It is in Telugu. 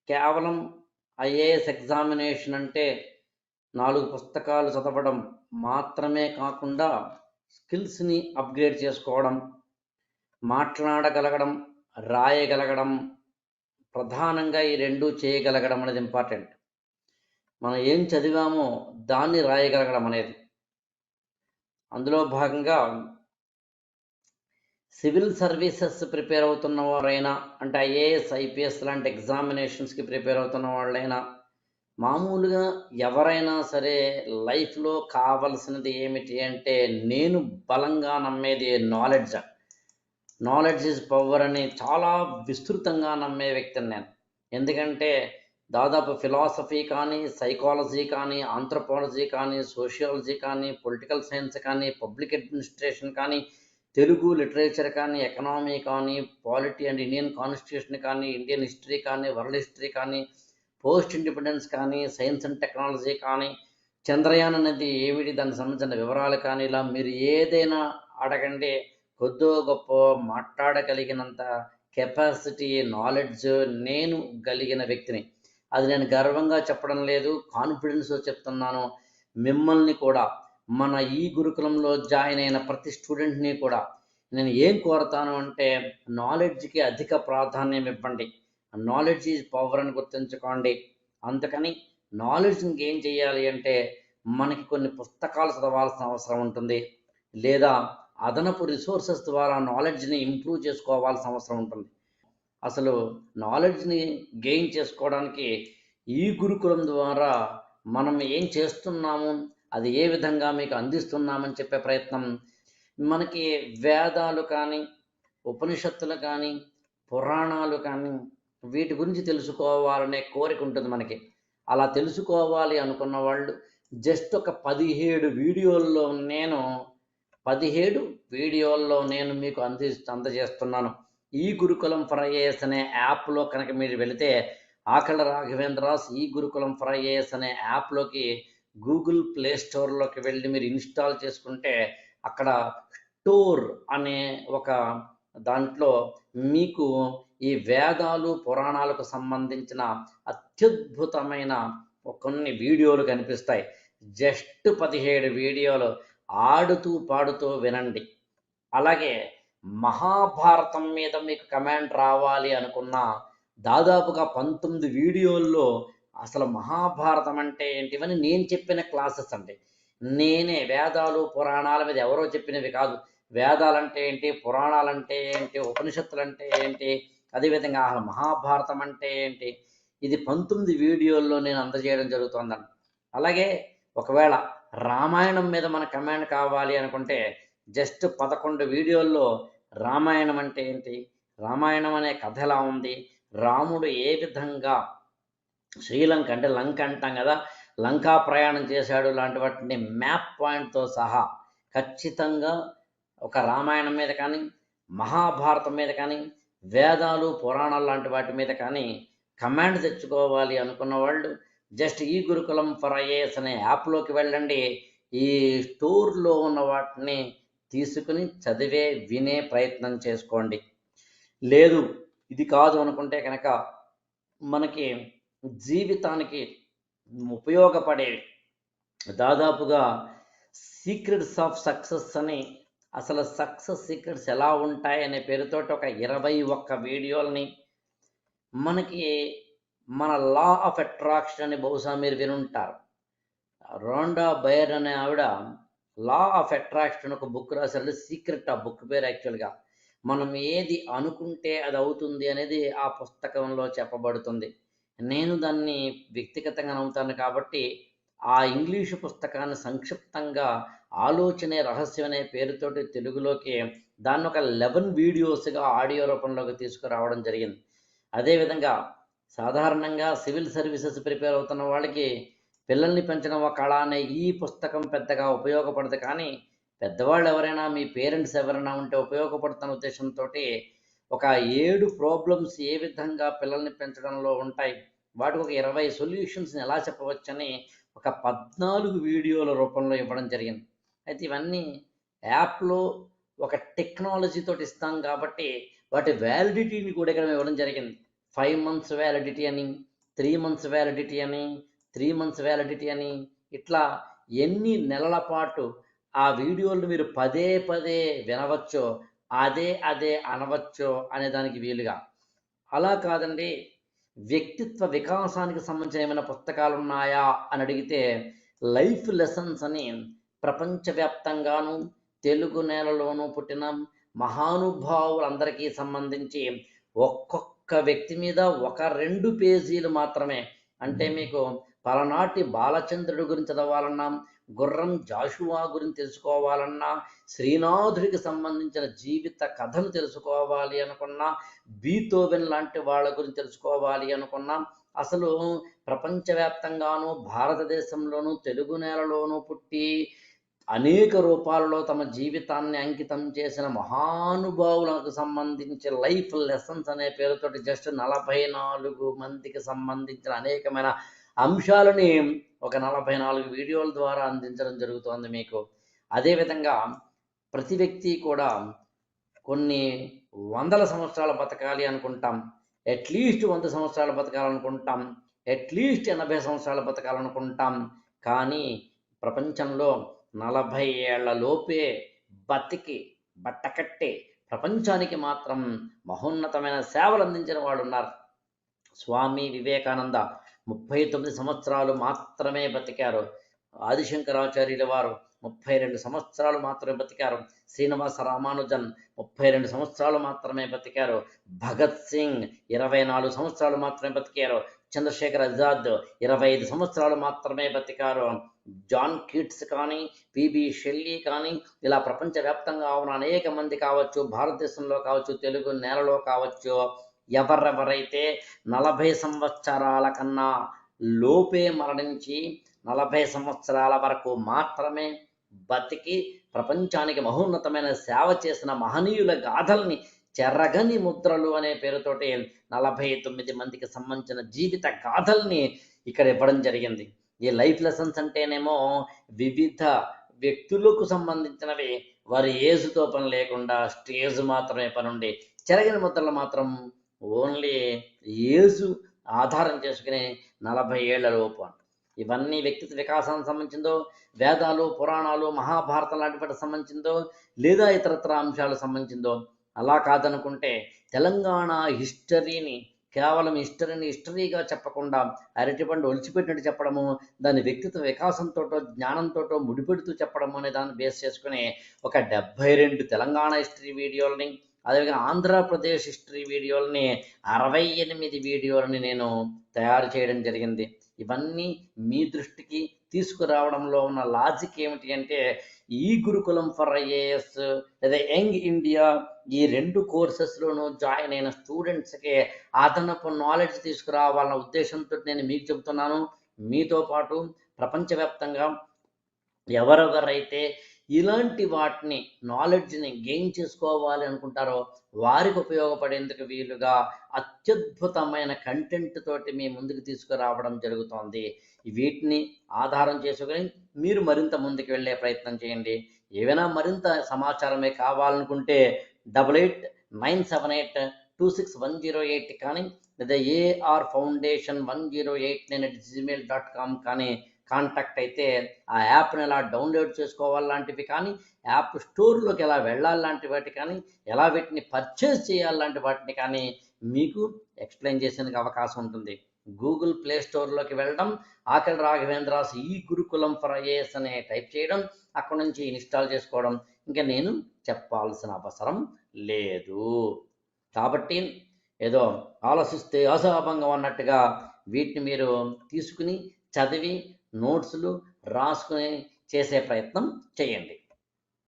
కేవలం ఐఏఎస్ ఎగ్జామినేషన్ అంటే 4 పుస్తకాలు చదవడం మాత్రమే కాకుండా స్కిల్స్‌ని అప్‌గ్రేడ్ చేసుకోవడం, మాట్లాడగలగడం, రాయగలగడం, ప్రధానంగా ఈ 2 చేయగలగడం అనేది ఇంపార్టెంట్. మనం ఏం చదివామో దాన్ని రాయగలగడం అనేది. అందులో భాగంగా సివిల్ సర్వీసెస్ ప్రిపేర్ అవుతున్న వారైనా, అంటే ఐఏఎస్, ఐపీఎస్ లాంటి ఎగ్జామినేషన్స్‌కి ప్రిపేర్ అవుతున్న వాళ్ళైనా, మామూలుగా ఎవరైనా సరే లైఫ్‌లో కావాల్సినది ఏమిటి అంటే, నేను బలంగా నమ్మేది నాలెడ్జ్. నాలెడ్జ్ ఈజ్ పవర్ అని చాలా విస్తృతంగా నమ్మే వ్యక్తిని నేను. ఎందుకంటే దాదాపు ఫిలాసఫీ కానీ, సైకాలజీ కానీ, ఆంథ్రోపాలజీ కానీ, సోషియాలజీ కానీ, పొలిటికల్ సైన్స్ కానీ, పబ్లిక్ అడ్మినిస్ట్రేషన్ కానీ, తెలుగు లిటరేచర్ కానీ, ఎకనామీ కానీ, పాలిటీ అండ్ ఇండియన్ కాన్స్టిట్యూషన్ కానీ, ఇండియన్ హిస్టరీ కానీ, వరల్డ్ హిస్టరీ కానీ, పోస్ట్ ఇండిపెండెన్స్ కానీ, సైన్స్ అండ్ టెక్నాలజీ కానీ, చంద్రయాన్ అనేది ఏమిటి, దానికి సంబంధించిన వివరాలు కానీ, ఇలా మీరు ఏదైనా అడగండి, కొద్దో గొప్పో మాట్లాడగలిగినంత కెపాసిటీ, నాలెడ్జ్ నేను కలిగిన వ్యక్తిని. అది నేను గర్వంగా చెప్పడం లేదు, కాన్ఫిడెన్స్‌తో చెప్తున్నాను. మిమ్మల్ని కూడా, మన ఈ గురుకులంలో జాయిన్ అయిన ప్రతి స్టూడెంట్‌ని కూడా నేను ఏం కోరతాను అంటే, నాలెడ్జ్‌కి అధిక ప్రాధాన్యం ఇవ్వండి. నాలెడ్జ్ ఈజ్ పవర్ అని గుర్తుంచుకోండి. అందుకని నాలెడ్జ్‌ని గెయిన్ చేయాలి అంటే, మనకి కొన్ని పుస్తకాలు చదవాల్సిన అవసరం ఉంటుంది. లేదా అదనపు రిసోర్సెస్ ద్వారా నాలెడ్జ్‌ని ఇంప్రూవ్ చేసుకోవాల్సిన అవసరం ఉంటుంది. అసలు నాలెడ్జ్‌ని గెయిన్ చేసుకోవడానికి ఈ గురుకులం ద్వారా మనం ఏం చేస్తున్నాము, అది ఏ విధంగా మీకు అందిస్తున్నామని చెప్పే ప్రయత్నం. మనకి వేదాలు కానీ, ఉపనిషత్తులు కానీ, పురాణాలు కానీ, వీటి గురించి తెలుసుకోవాలనే కోరిక ఉంటుంది మనకి. అలా తెలుసుకోవాలి అనుకున్న వాళ్ళు జస్ట్ ఒక 17 వీడియోల్లో నేను మీకు అందజేస్తున్నాను. ఈ గురుకులం ఫర్ ఐఏఎస్ అనే యాప్‌లో కనుక మీరు వెళితే, ఆకళ్ళ రాఘవేంద్రాస్ ఈ గురుకులం ఫర్ ఐఏఎస్ అనే యాప్‌లోకి గూగుల్ ప్లే స్టోర్‌లోకి వెళ్ళి మీరు ఇన్‌స్టాల్ చేసుకుంటే, అక్కడ స్టోర్ అనే ఒక దాంట్లో మీకు ఈ వేదాలు, పురాణాలకు సంబంధించిన అత్యద్భుతమైన కొన్ని వీడియోలు కనిపిస్తాయి. జస్ట్ 17 వీడియోలు ఆడుతూ పాడుతూ వినండి. అలాగే మహాభారతం మీద మీకు కమాండ్ రావాలి అనుకున్న దాదాపుగా 19 వీడియోల్లో అసలు మహాభారతం అంటే ఏంటివని నేను చెప్పిన క్లాసెస్ అండి. నేనే వేదాలు పురాణాల మీద ఎవరో చెప్పినవి కాదు. వేదాలంటే ఏంటి, పురాణాలంటే ఏంటి, ఉపనిషత్తులంటే ఏంటి, అదేవిధంగా అసలు మహాభారతం అంటే ఏంటి, ఇది 19 వీడియోల్లో నేను అందజేయడం జరుగుతుందండి. అలాగే ఒకవేళ రామాయణం మీద మన కమాండ్ కావాలి అనుకుంటే, జస్ట్ 11 వీడియోల్లో రామాయణం అంటే ఏంటి, రామాయణం అనే కథ ఎలా ఉంది, రాముడు ఏ విధంగా శ్రీలంక అంటే లంక అంటాం కదా, లంకా ప్రయాణం చేశాడు లాంటి వాటిని మ్యాప్ పాయింట్తో సహా ఖచ్చితంగా ఒక రామాయణం మీద కానీ, మహాభారతం మీద కానీ, వేదాలు పురాణాలు లాంటి వాటి మీద కానీ కమాండ్ తెచ్చుకోవాలి అనుకున్న వాళ్ళు జస్ట్ ఈ గురుకులం ఫర్ ఐఏఎస్ అనే యాప్లోకి వెళ్ళండి. ఈ స్టోర్లో ఉన్న వాటిని తీసుకుని చదివే వినే ప్రయత్నం చేసుకోండి. లేదు ఇది కాదు అనుకుంటే కనుక, మనకి జీవితానికి ఉపయోగపడే దాదాపుగా సీక్రెట్స్ ఆఫ్ సక్సెస్ అని, అసలు సక్సెస్ సీక్రెట్స్ ఎలా ఉంటాయి అనే పేరుతోటి ఒక 21 వీడియోలని, మనకి మన లా ఆఫ్ అట్రాక్షన్ అని బహుశా మీరు వినుంటారు. రోండా బైర్ అనే ఆవిడ లా ఆఫ్ అట్రాక్షన్ ఒక బుక్ రాశారు. సీక్రెట్ ఆ బుక్ పేరు యాక్చువల్గా. మనం ఏది అనుకుంటే అది అవుతుంది అనేది ఆ పుస్తకంలో చెప్పబడుతుంది. నేను దాన్ని వ్యక్తిగతంగా నమ్ముతాను కాబట్టి ఆ ఇంగ్లీషు పుస్తకాన్ని సంక్షిప్తంగా ఆలోచనే రహస్యం అనే పేరుతోటి తెలుగులోకి దాన్ని ఒక 11 వీడియోస్గా ఆడియో రూపంలోకి తీసుకురావడం జరిగింది. అదేవిధంగా సాధారణంగా సివిల్ సర్వీసెస్ ప్రిపేర్ అవుతున్న వాళ్ళకి పిల్లల్ని పెంచడం ఒక కళ అనే ఈ పుస్తకం పెద్దగా ఉపయోగపడదు. కానీ పెద్దవాళ్ళు ఎవరైనా, మీ పేరెంట్స్ ఎవరైనా ఉంటే ఉపయోగపడుతున్న ఉద్దేశంతో ఒక 7 ప్రాబ్లమ్స్ ఏ విధంగా పిల్లల్ని పెంచడంలో ఉంటాయి, వాటికి ఒక 20 సొల్యూషన్స్ని ఎలా చెప్పవచ్చని ఒక 14 వీడియోల రూపంలో ఇవ్వడం జరిగింది. అయితే ఇవన్నీ యాప్లో ఒక టెక్నాలజీ తోటి ఇస్తాం కాబట్టి వాటి వ్యాలిడిటీని కూడా ఇక్కడ ఇవ్వడం జరిగింది. 5 months వ్యాలిడిటీ అని, 3 మంత్స్ వ్యాలిడిటీ అని 3 మంత్స్ వ్యాలిడిటీ అని ఇట్లా ఎన్ని నెలల పాటు ఆ వీడియోలు మీరు పదే పదే వినవచ్చో అదే అనవచ్చో అనే దానికి వీలుగా. అలా కాదండి, వ్యక్తిత్వ వికాసానికి సంబంధించిన ఏమైనా పుస్తకాలు ఉన్నాయా అని అడిగితే లైఫ్ లెసన్స్ అని ప్రపంచవ్యాప్తంగాను తెలుగు నేలలోనూ పుట్టిన మహానుభావులందరికీ సంబంధించి ఒక్కొక్క వ్యక్తి మీద 1-2 పేజీలు మాత్రమే. అంటే మీకు పలనాటి బాలచంద్రుడి గురించి చదవాలన్నా, గుర్రం జాషువా గురించి తెలుసుకోవాలన్నా, శ్రీనాథుడికి సంబంధించిన జీవిత కథను తెలుసుకోవాలి అనుకున్నా, బీథోవెన్ లాంటి వాళ్ళ గురించి తెలుసుకోవాలి అనుకున్నా, అసలు ప్రపంచవ్యాప్తంగాను భారతదేశంలోనూ తెలుగు నేలలోనూ పుట్టి అనేక రూపాలలో తమ జీవితాన్ని అంకితం చేసిన మహానుభావులకు సంబంధించి లైఫ్ లెసన్స్ అనే పేరుతోటి జస్ట్ 44 మందికి సంబంధించిన అనేకమైన అంశాలని ఒక 44 వీడియోల ద్వారా అందించడం జరుగుతోంది మీకు. అదేవిధంగా ప్రతి వ్యక్తి కూడా కొన్ని వందల సంవత్సరాలు బతకాలి అనుకుంటాం, అట్లీస్ట్ 100 సంవత్సరాలు బతకాలనుకుంటాం, అట్లీస్ట్ 80 సంవత్సరాలు బతకాలనుకుంటాం. కానీ ప్రపంచంలో 40 ఏళ్ల లోపే బతికి బట్టకట్టే ప్రపంచానికి మాత్రం మహోన్నతమైన సేవలు అందించిన వాళ్ళు ఉన్నారు. స్వామి వివేకానంద 39 సంవత్సరాలు మాత్రమే బతికారు. ఆదిశంకరాచార్యుల వారు 32 సంవత్సరాలు మాత్రమే బతికారు. శ్రీనివాస రామానుజన్ 32 సంవత్సరాలు మాత్రమే బతికారు. భగత్ సింగ్ 24 సంవత్సరాలు మాత్రమే బతికారు. చంద్రశేఖర్ ఆజాద్ 25 సంవత్సరాలు మాత్రమే బతికారు. జాన్ కీట్స్ కానీ, పిబి షెల్లీ కానీ, ఇలా ప్రపంచవ్యాప్తంగా ఉన్న అనేక మంది కావచ్చు, భారతదేశంలో కావచ్చు, తెలుగు నేలలో కావచ్చు, ఎవరెవరైతే 40 సంవత్సరాల కన్నా లోపే మరణించి 40 సంవత్సరాల వరకు మాత్రమే బతికి ప్రపంచానికి మహోన్నతమైన సేవ చేసిన మహనీయుల గాథల్ని చెరగని ముద్రలు అనే పేరుతోటి 49 మందికి సంబంధించిన జీవిత గాథల్ని ఇక్కడ ఇవ్వడం జరిగింది. ఈ లైఫ్ లెసన్స్ అంటేనేమో వివిధ వ్యక్తులకు సంబంధించినవి, వారి ఏజ్తో పని లేకుండా స్టేజ్ మాత్రమే పని ఉండి, చెరగని ముద్రలు మాత్రం ఓన్లీ ఏజు ఆధారం చేసుకుని 40 ఏళ్ల లోపు. ఇవన్నీ వ్యక్తిత్వ వికాసానికి సంబంధించిందో, వేదాలు పురాణాలు మహాభారతం లాంటి వాటికి సంబంధించిందో, లేదా ఇతరత్ర అంశాలకు సంబంధించిందో. అలా కాదనుకుంటే తెలంగాణ హిస్టరీని కేవలం హిస్టరీగా చెప్పకుండా అరటిపండు ఒలిచిపెట్టినట్టు చెప్పడము, దాని వ్యక్తిత్వ వికాసంతోటో జ్ఞానంతోటో ముడిపెడుతూ చెప్పడము అనే దాన్ని బేస్ చేసుకుని ఒక 72 తెలంగాణ హిస్టరీ వీడియోలని, అదేవిధంగా ఆంధ్రప్రదేశ్ హిస్టరీ వీడియోలని 68 వీడియోలని నేను తయారు చేయడం జరిగింది. ఇవన్నీ మీ దృష్టికి తీసుకురావడంలో ఉన్న లాజిక్ ఏమిటి అంటే, ఈ గురుకులం ఫర్ ఐఏఎస్ లేదా యంగ్ ఇండియా ఈ 2 కోర్సెస్లోనూ జాయిన్ అయిన స్టూడెంట్స్కి అదనపు నాలెడ్జ్ తీసుకురావాలన్న ఉద్దేశంతో నేను మీకు చెబుతున్నాను. మీతో పాటు ప్రపంచవ్యాప్తంగా ఎవరెవరైతే ఇలాంటి వాటిని నాలెడ్జ్ని గెయిన్ చేసుకోవాలి అనుకుంటారో వారికి ఉపయోగపడేందుకు వీలుగా అత్యద్భుతమైన కంటెంట్ తోటి మీ ముందుకు తీసుకురావడం జరుగుతోంది. వీటిని ఆధారం చేసుకొని మీరు మరింత ముందుకు వెళ్ళే ప్రయత్నం చేయండి. ఏవైనా మరింత సమాచారమే కావాలనుకుంటే 8897826108 కానీ, లేదా ARFoundation1089@gmail.com కానీ కాంటాక్ట్ అయితే ఆ యాప్ని ఎలా డౌన్లోడ్ చేసుకోవాలి లాంటివి కానీ, యాప్ స్టోర్లోకి ఎలా వెళ్ళాలి లాంటి వాటి కానీ, ఎలా వీటిని పర్చేజ్ చేయాలి లాంటి వాటిని కానీ మీకు ఎక్స్ప్లెయిన్ చేసేందుకు అవకాశం ఉంటుంది. గూగుల్ ప్లే స్టోర్లోకి వెళ్ళడం, ఆకలి రాఘవేంద్రాస్ ఈ గురుకులం ఫర్ ఐఏఎస్ అనే టైప్ చేయడం, అక్కడ నుంచి ఇన్స్టాల్ చేసుకోవడం, ఇంకా నేను చెప్పాల్సిన అవసరం లేదు. కాబట్టి ఏదో ఆలోచిస్తే ఆశాభంగం అన్నట్టుగా వీటిని మీరు తీసుకుని చదివి నోట్స్లు రాసుకుని చేసే ప్రయత్నం చేయండి.